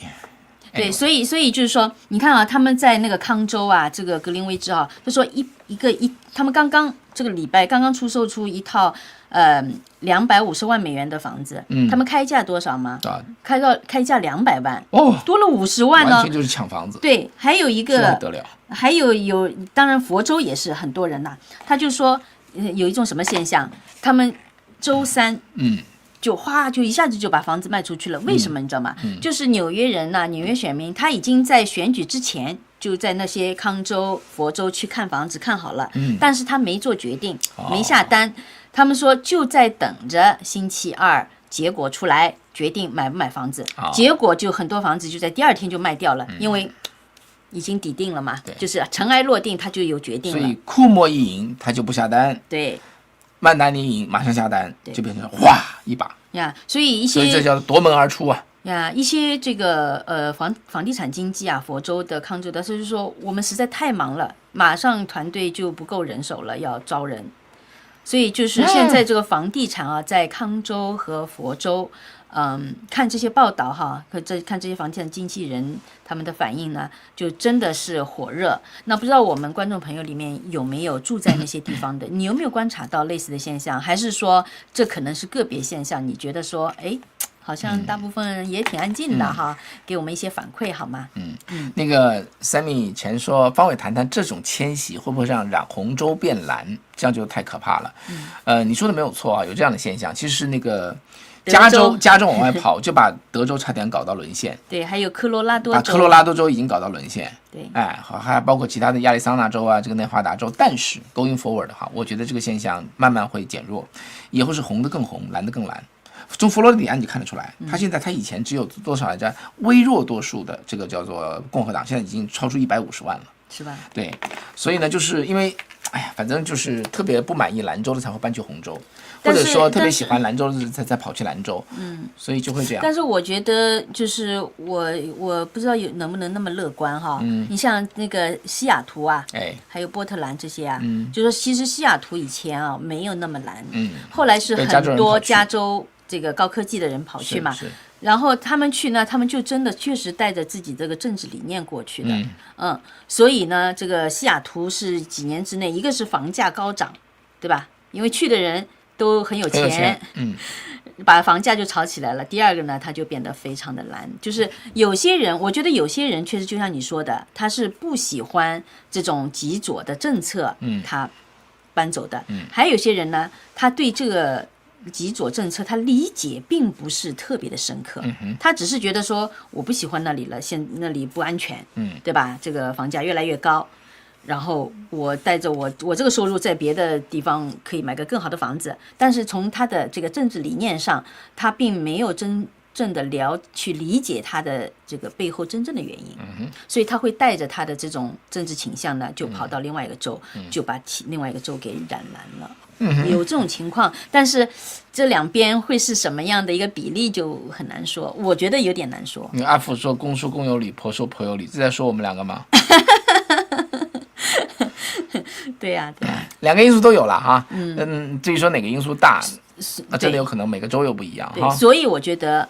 对，所以就是说，你看啊，他们在那个康州啊，这个格林威治啊，就说他们刚刚这个礼拜刚刚出售出一套250万美元的房子，他们开价多少吗？开价200万，多了50万呢，完全就是抢房子。对，还有一个不得了，还有，当然佛州也是很多人呐，他就说有一种什么现象，他们周三就一下子就把房子卖出去了，为什么你知道吗？就是纽约人呐，纽约选民他已经在选举之前就在那些康州、佛州去看房子看好了，但是他没做决定，没下单，他们说就在等着星期二结果出来决定买不买房子，结果就很多房子就在第二天就卖掉了，因为已经底定了嘛，就是尘埃落定，他就有决定了。所以库莫一赢，他就不下单。对。曼达尼赢，马上下单，就变成哗一把呀，所以这叫夺门而出啊！呀，一些这个房地产经纪啊，佛州的、康州的，就是说我们实在太忙了，马上团队就不够人手了，要招人。所以就是现在这个房地产啊，在康州和佛州，看这些报道哈，看这些房地产经纪人他们的反应呢，就真的是火热。那不知道我们观众朋友里面有没有住在那些地方的？你有没有观察到类似的现象？还是说这可能是个别现象？你觉得说，哎，好像大部分人也挺安静的哈，给我们一些反馈好吗？那个 Sammy 以前说，方伟谈谈这种迁徙会不会让红州变蓝？这样就太可怕了。你说的没有错啊，有这样的现象。其实是那个加州往外跑，就把德州差点搞到沦陷。对，还有科罗拉多州，把科罗拉多州已经搞到沦陷。对，还包括其他的亚利桑那州啊，这个内华达州。但是 going forward 哈，我觉得这个现象慢慢会减弱，以后是红的更红，蓝的更蓝。从佛罗里达你看得出来，他以前只有多少来着？微弱多数的这个叫做共和党，现在已经超出150万了，是吧？对，所以呢，就是因为，反正就是特别不满意兰州的才会搬去红州，或者说特别喜欢兰州的才跑去兰州，所以就会这样。但是我觉得就是我不知道能不能那么乐观哈。你像那个西雅图啊，还有波特兰这些啊，就说其实西雅图以前啊没有那么蓝，后来是很多加州这个高科技的人跑去嘛，然后他们去呢，他们就真的确实带着自己这个政治理念过去的，所以呢，这个西雅图是几年之内，一个是房价高涨，对吧？因为去的人都很有钱，把房价就炒起来了。第二个呢，它就变得非常的蓝，就是有些人，我觉得有些人确实就像你说的，他是不喜欢这种极左的政策，他搬走的。还有些人呢，他对这个极左政策他理解并不是特别的深刻，他只是觉得说我不喜欢那里了，那里不安全，对吧？这个房价越来越高，然后我带着我这个收入在别的地方可以买个更好的房子，但是从他的这个政治理念上，他并没有真正的去理解他的这个背后真正的原因，所以他会带着他的这种政治倾向呢，就跑到另外一个州，就把另外一个州给染蓝了。有这种情况，但是这两边会是什么样的一个比例就很难说，我觉得有点难说。阿福说公说公有理，婆说婆有理，这在说我们两个吗？对呀，两个因素都有了哈。至于说哪个因素大，那真的有可能每个州又不一样哈。所以我觉得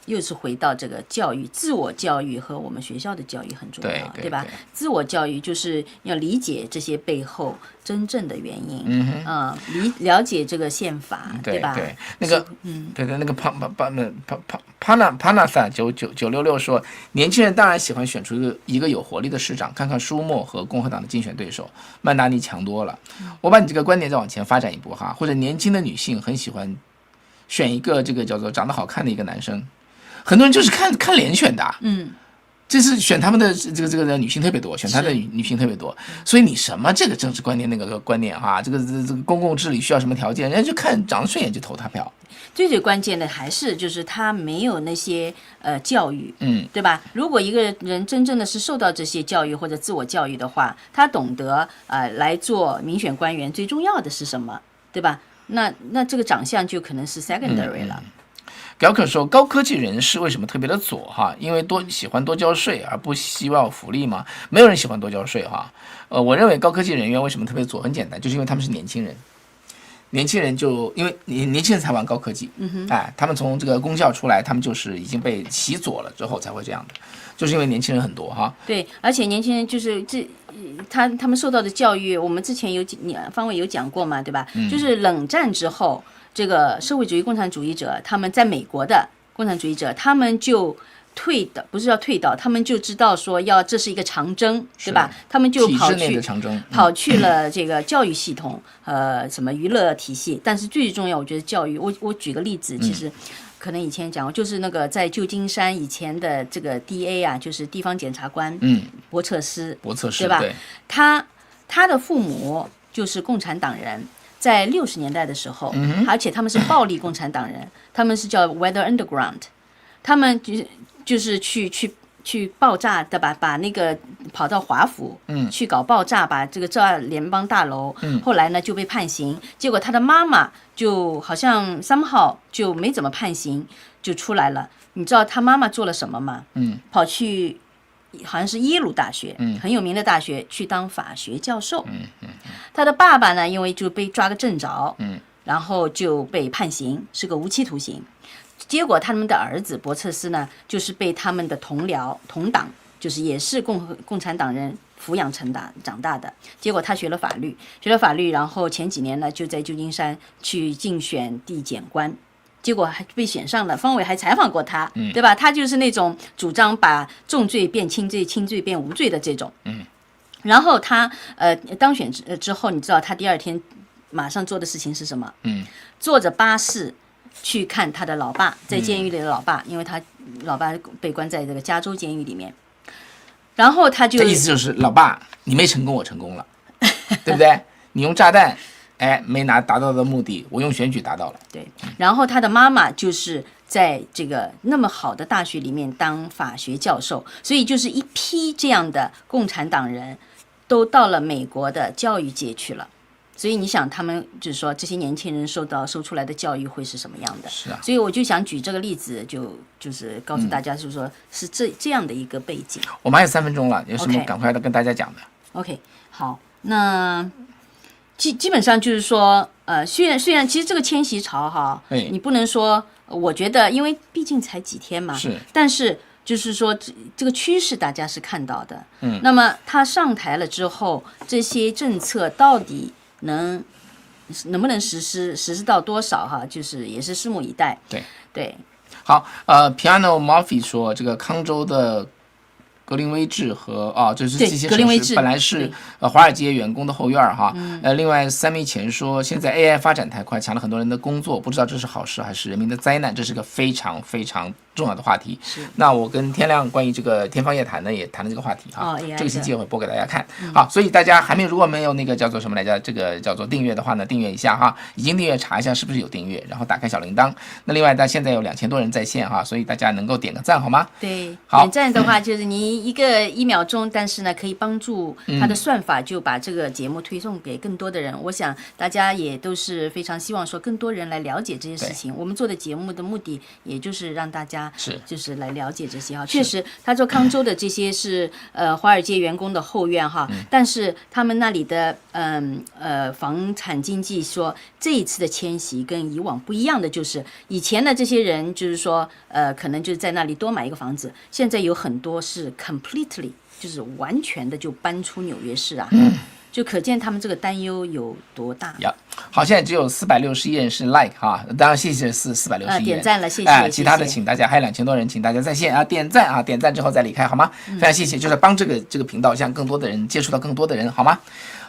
又是回到这个教育，自我教育和我们学校的教育很重要，对吧？自我教育就是要理解这些背后真正的原因，了解这个宪法，对吧？对，那个，对那个Panasa 9966说，年轻人当然喜欢选出一个有活力的市长，看看舒默和共和党的竞选对手曼达尼强多了。我把你这个观点再往前发展一步哈，或者年轻的女性很喜欢选一个这个叫做长得好看的一个男生。很多人就是看脸选的，这是选他们的这个女性特别多，选他的女性特别多，所以你什么这个政治观念那个观念哈，这个公共治理需要什么条件，人家就看长得顺眼就投他票。最关键的还是就是他没有那些教育，对吧？如果一个人真正的是受到这些教育或者自我教育的话，他懂得来做民选官员最重要的是什么，对吧？那这个长相就可能是 secondary 了。表可说，高科技人士为什么特别的左哈？因为喜欢多交税而不希望福利吗？没有人喜欢多交税哈。我认为高科技人员为什么特别左？很简单，就是因为他们是年轻人。年轻人就因为年轻人才玩高科技，他们从这个公校出来，他们就是已经被洗左了之后才会这样的，就是因为年轻人很多哈。对，而且年轻人就是他们受到的教育，我们之前方伟有讲过嘛，对吧？就是冷战之后，这个社会主义共产主义者，他们在美国的共产主义者，他们就不是要退到，他们就知道说这是一个长征，对吧？他们就跑去了这个教育系统，什么娱乐体系，但是最重要，我觉得教育，我举个例子，其实可能以前讲过，就是那个在旧金山以前的这个 DA 啊，就是地方检察官，博策斯，对吧？他的父母就是共产党人。在60年代的时候，而且他们是暴力共产党人，他们是叫 Weather Underground， 他们就是去爆炸的把那个跑到华府，去搞爆炸，把这个炸联邦大楼，后来呢就被判刑，结果他的妈妈就好像somehow就没怎么判刑就出来了。你知道他妈妈做了什么吗？跑去好像是耶鲁大学，很有名的大学，去当法学教授。他的爸爸呢，因为就被抓个正着，然后就被判刑，是个无期徒刑。结果他们的儿子博策斯呢，就是被他们的同党，就是也是共产党人抚养长大的。结果他学了法律，然后前几年呢，就在旧金山去竞选地检官。结果还被选上了，方伟还采访过他，对吧？他就是那种主张把重罪变轻罪，轻罪变无罪的这种。然后他当选之后，你知道他第二天马上做的事情是什么？坐着巴士去看他的老爸，在监狱里的老爸，因为他老爸被关在这个加州监狱里面。然后他就这意思就是老爸，你没成功，我成功了，对不对？你用炸弹。没达到的目的，我用选举达到了。对，然后他的妈妈就是在这个那么好的大学里面当法学教授，所以就是一批这样的共产党人都到了美国的教育界去了。所以你想，他们就是说这些年轻人收出来的教育会是什么样的？是啊。所以我就想举这个例子，就是告诉大家，就是说是这样的一个背景。我们还有3分钟了，有什么赶快的跟大家讲的 ？OK， 好，那。基本上就是说，虽然其实这个迁徙潮哈，你不能说，我觉得，因为毕竟才几天嘛，但是就是说这个趋势大家是看到的，那么他上台了之后，这些政策到底能不能实施到多少哈，就是也是拭目以待。对。好，Piano Murphy 说这个康州的。格林威治和就是这些城市本来是华尔街员工的后院哈。另外3米前说，现在 AI 发展太快，抢了很多人的工作，不知道这是好事还是人民的灾难，这是个非常非常重要的话题。那我跟天亮关于这个天方夜谭呢也谈了这个话题哈。这个星期也会播给大家看。好，所以大家如果没有那个叫做什么来着，这个叫做订阅的话呢，订阅一下哈。已经订阅查一下是不是有订阅，然后打开小铃铛。那另外现在有2000多人在线哈，所以大家能够点个赞好吗？对，点赞的话就是你一个1秒钟，但是呢可以帮助它的算法就把这个节目推送给更多的人。我想大家也都是非常希望说更多人来了解这些事情。我们做的节目的目的也就是让大家就是来了解这些哈。确实他说康州的这些是华尔街员工的后院哈，但是他们那里的房产经济说这一次的迁徙跟以往不一样的，就是以前的这些人就是说可能就是在那里多买一个房子，现在有很多是 completely 就是完全的就搬出纽约市啊。就可见他们这个担忧有多大。好，现在只有461人是 like 哈，当然谢谢461人点赞了，谢谢。其他的请大家还有2000多人，请大家在线点赞点赞之后再离开好吗？非常谢谢，就是帮这个频道向更多的人接触到更多的人好吗？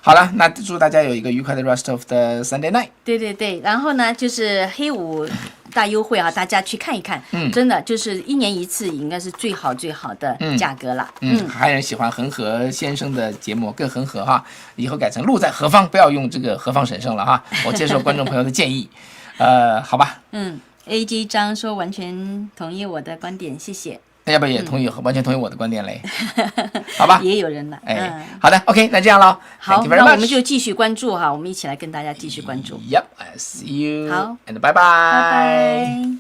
好了，那祝大家有一个愉快的 rest of the Sunday night。对，然后呢，就是黑五大优惠啊，大家去看一看。真的就是1年1次，应该是最好的价格了。还有人喜欢恒河先生的节目，更恒河哈，以后改成路在何方，不要用这个何方神圣了哈。我接受观众朋友的建议，好吧。AJ 张说完全同意我的观点，谢谢。那要不也完全同意我的观点嘞？好吧，也有人了。好的 ，OK， 那这样咯。好，那我们就继续关注哈，我们一起来跟大家继续关注。Yep，I see you。好， and 拜拜。拜拜。